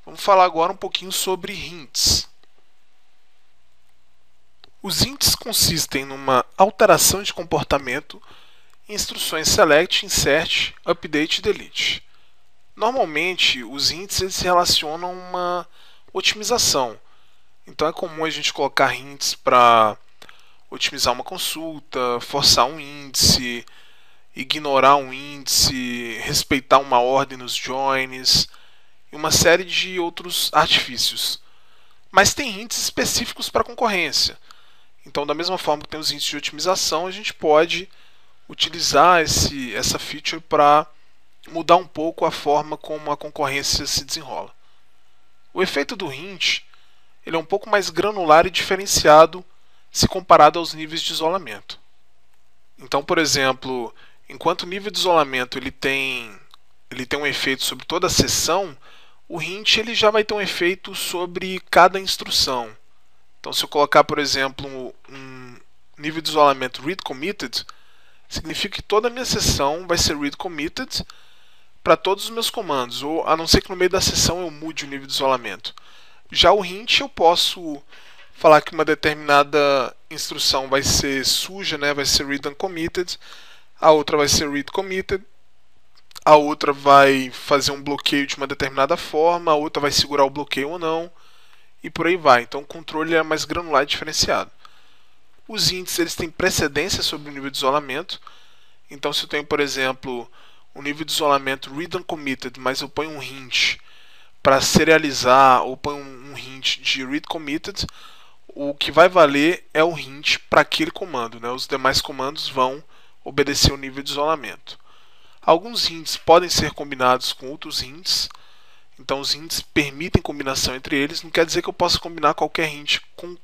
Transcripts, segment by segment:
Vamos falar agora um pouquinho sobre hints. Os hints consistem numa alteração de comportamento em instruções select, insert, update e delete. Normalmente, os hints eles se relacionam a uma otimização. Então é comum a gente colocar hints para otimizar uma consulta, forçar um índice, ignorar um índice, respeitar uma ordem nos joins e uma série de outros artifícios. Mas tem hints específicos para concorrência. Então, da mesma forma que tem os hints de otimização, a gente pode utilizar essa feature para mudar um pouco a forma como a concorrência se desenrola. O efeito do hint ele é um pouco mais granular e diferenciado se comparado aos níveis de isolamento. Então, por exemplo, enquanto o nível de isolamento ele tem um efeito sobre toda a sessão, o hint ele já vai ter um efeito sobre cada instrução. Então, se eu colocar, por exemplo, um nível de isolamento read committed, significa que toda a minha sessão vai ser read committed para todos os meus comandos, ou a não ser que no meio da sessão eu mude o nível de isolamento. Já o hint eu posso falar que uma determinada instrução vai ser suja, né, vai ser read uncommitted, a outra vai ser read committed, a outra vai fazer um bloqueio de uma determinada forma, a outra vai segurar o bloqueio ou não, e por aí vai. Então o controle é mais granular e diferenciado. Os hints eles têm precedência sobre o nível de isolamento. Então se eu tenho, por exemplo, um nível de isolamento read uncommitted, mas eu ponho um hint para serializar ou ponho um hint de read committed, o que vai valer é o hint para aquele comando, né? Os demais comandos vão obedecer o nível de isolamento. Alguns hints podem ser combinados com outros hints. Então os hints permitem combinação entre eles. Não quer dizer que eu possa combinar qualquer hint com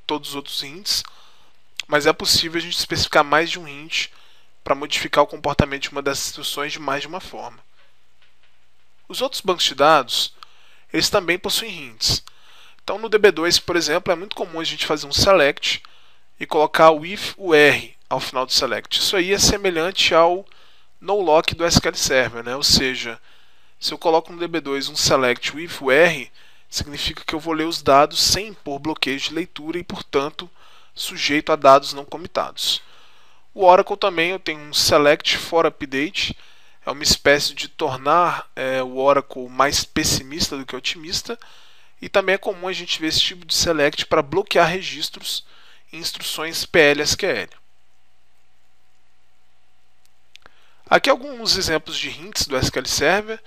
todos os outros hints, mas é possível a gente especificar mais de um hint para modificar o comportamento de uma dessas instruções de mais de uma forma. Os outros bancos de dados eles também possuem hints. Então no DB2, por exemplo, é muito comum a gente fazer um select e colocar o if UR ao final do select. Isso aí é semelhante ao no-lock do SQL Server, né? Ou seja, se eu coloco no DB2 um select with UR, significa que eu vou ler os dados sem impor bloqueios de leitura e, portanto, sujeito a dados não comitados. O Oracle também eu tenho um select for update, é uma espécie de tornar o Oracle mais pessimista do que otimista, e também é comum a gente ver esse tipo de select para bloquear registros em instruções PL/SQL. Aqui alguns exemplos de hints do SQL Server.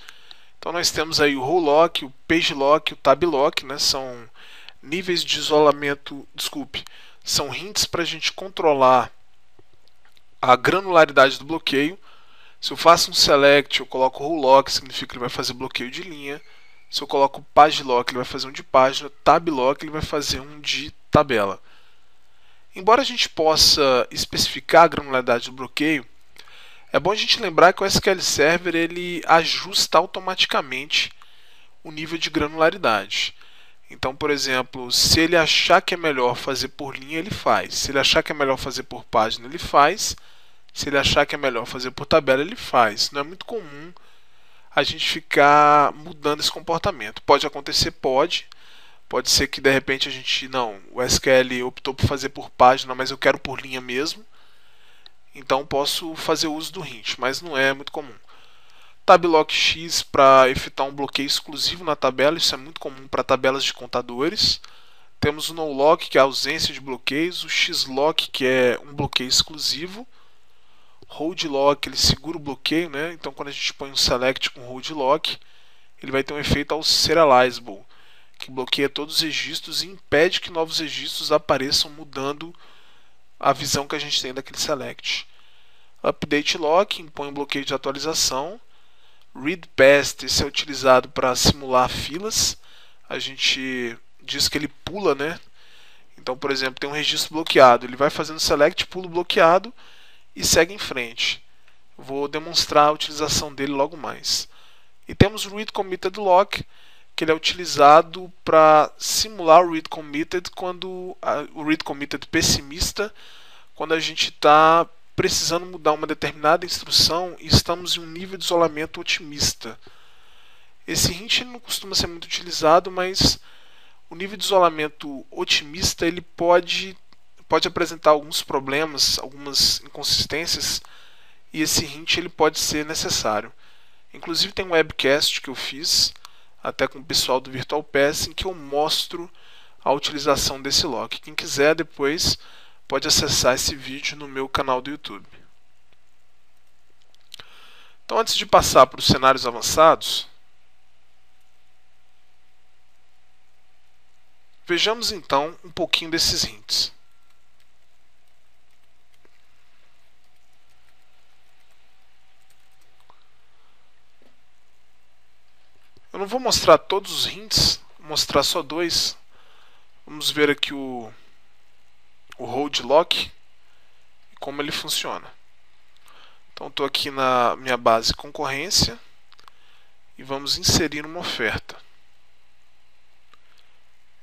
Então nós temos aí o row lock, o page lock, o tab lock, né? São níveis de isolamento, são hints para a gente controlar a granularidade do bloqueio. Se eu faço um select, eu coloco row lock, significa que ele vai fazer bloqueio de linha. Se eu coloco page lock, ele vai fazer um de página. Tab lock, ele vai fazer um de tabela. Embora a gente possa especificar a granularidade do bloqueio, é bom a gente lembrar que o SQL Server ele ajusta automaticamente o nível de granularidade. Então, por exemplo, se ele achar que é melhor fazer por linha, ele faz. Se ele achar que é melhor fazer por página, ele faz. Se ele achar que é melhor fazer por tabela, ele faz. Não é muito comum a gente ficar mudando esse comportamento. Pode acontecer, pode. Pode ser que de repente a gente, o SQL optou por fazer por página, mas eu quero por linha mesmo. Então posso fazer uso do hint, mas não é muito comum. Tab lock X para efetuar um bloqueio exclusivo na tabela, isso é muito comum para tabelas de contadores. Temos o no lock, que é a ausência de bloqueios, o X lock, que é um bloqueio exclusivo. Hold lock, ele segura o bloqueio, né? Então quando a gente põe um select com hold lock, ele vai ter um efeito ao serializable, que bloqueia todos os registros e impede que novos registros apareçam mudando a visão que a gente tem daquele select. Update lock impõe um bloqueio de atualização. Read past, esse é utilizado para simular filas. A gente diz que ele pula, né? Então, por exemplo, tem um registro bloqueado, ele vai fazendo select, pula o bloqueado e segue em frente. Vou demonstrar a utilização dele logo mais. E temos o read committed lock, que ele é utilizado para simular o read committed o read committed pessimista, quando a gente está precisando mudar uma determinada instrução e estamos em um nível de isolamento otimista. Esse hint ele não costuma ser muito utilizado, mas o nível de isolamento otimista ele pode apresentar alguns problemas, algumas inconsistências, e esse hint ele pode ser necessário. Inclusive tem um webcast que eu fiz até com o pessoal do VirtualPass em que eu mostro a utilização desse lock. Quem quiser depois pode acessar esse vídeo no meu canal do YouTube. Então, antes de passar para os cenários avançados, vejamos então um pouquinho desses hints. Eu não vou mostrar todos os hints, vou mostrar só dois. Vamos ver aqui o hold lock e como ele funciona. Então estou aqui na minha base concorrência e vamos inserir uma oferta.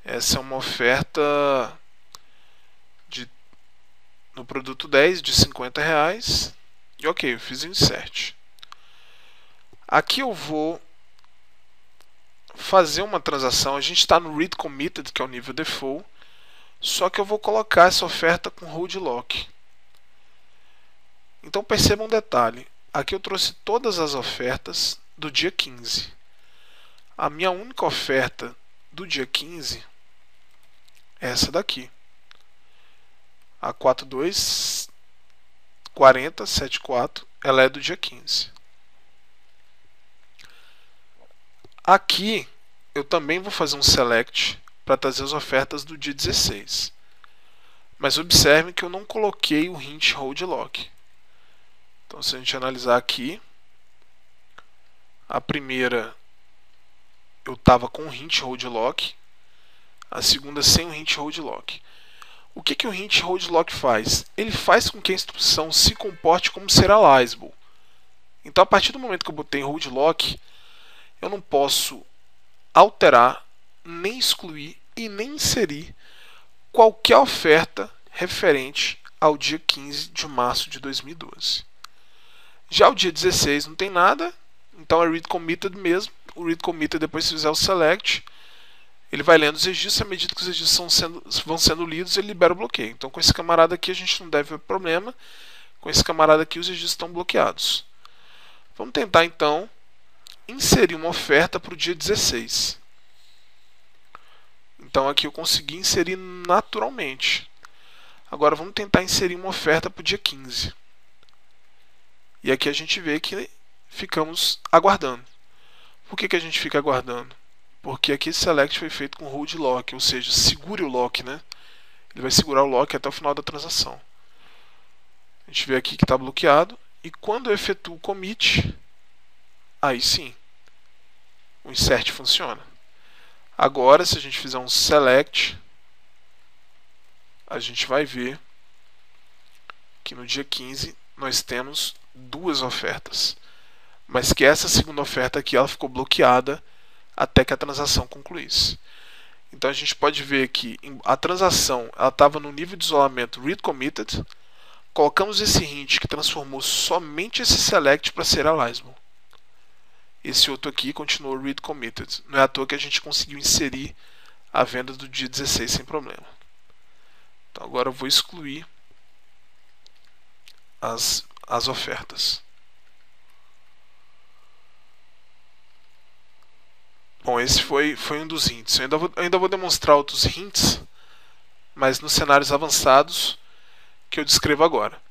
Essa é uma oferta no produto 10 de R$50 e ok, eu fiz o insert. Aqui eu vou fazer uma transação, a gente está no read committed, que é o nível default, só que eu vou colocar essa oferta com hold lock. Então perceba um detalhe, aqui eu trouxe todas as ofertas do dia 15. A minha única oferta do dia 15 é essa daqui, a 424074, ela é do dia 15. Aqui eu também vou fazer um select para trazer as ofertas do dia 16. Mas observe que eu não coloquei o hint hold lock. Então, se a gente analisar aqui, a primeira eu estava com o hint hold lock, a segunda sem o hint hold lock. O que o hint hold lock faz? Ele faz com que a instrução se comporte como serializable. Então, a partir do momento que eu botei hold lock, eu não posso alterar, nem excluir e nem inserir qualquer oferta referente ao dia 15 de março de 2012. Já o dia 16 não tem nada, então é read committed mesmo. O read committed, depois se fizer o select, ele vai lendo os registros, à medida que os registros vão sendo lidos, ele libera o bloqueio. Então com esse camarada aqui a gente não deve ter problema, com esse camarada aqui os registros estão bloqueados. Vamos tentar então inserir uma oferta para o dia 16. Então aqui eu consegui inserir naturalmente. Agora vamos tentar inserir uma oferta para o dia 15. E aqui a gente vê que ficamos aguardando. Por que a gente fica aguardando? Porque aqui esse select foi feito com hold lock, ou seja, segure o lock, né? Ele vai segurar o lock até o final da transação. A gente vê aqui que está bloqueado. E quando eu efetuo o commit, aí sim, o insert funciona. Agora, se a gente fizer um select, a gente vai ver que no dia 15 nós temos duas ofertas, mas que essa segunda oferta aqui ela ficou bloqueada até que a transação concluísse. Então a gente pode ver que a transação estava no nível de isolamento read committed, colocamos esse hint que transformou somente esse select para serializable. Esse outro aqui continuou read committed. Não é à toa que a gente conseguiu inserir a venda do dia 16 sem problema. Então agora eu vou excluir as ofertas. Bom, esse foi um dos hints. Eu ainda vou demonstrar outros hints, mas nos cenários avançados que eu descrevo agora.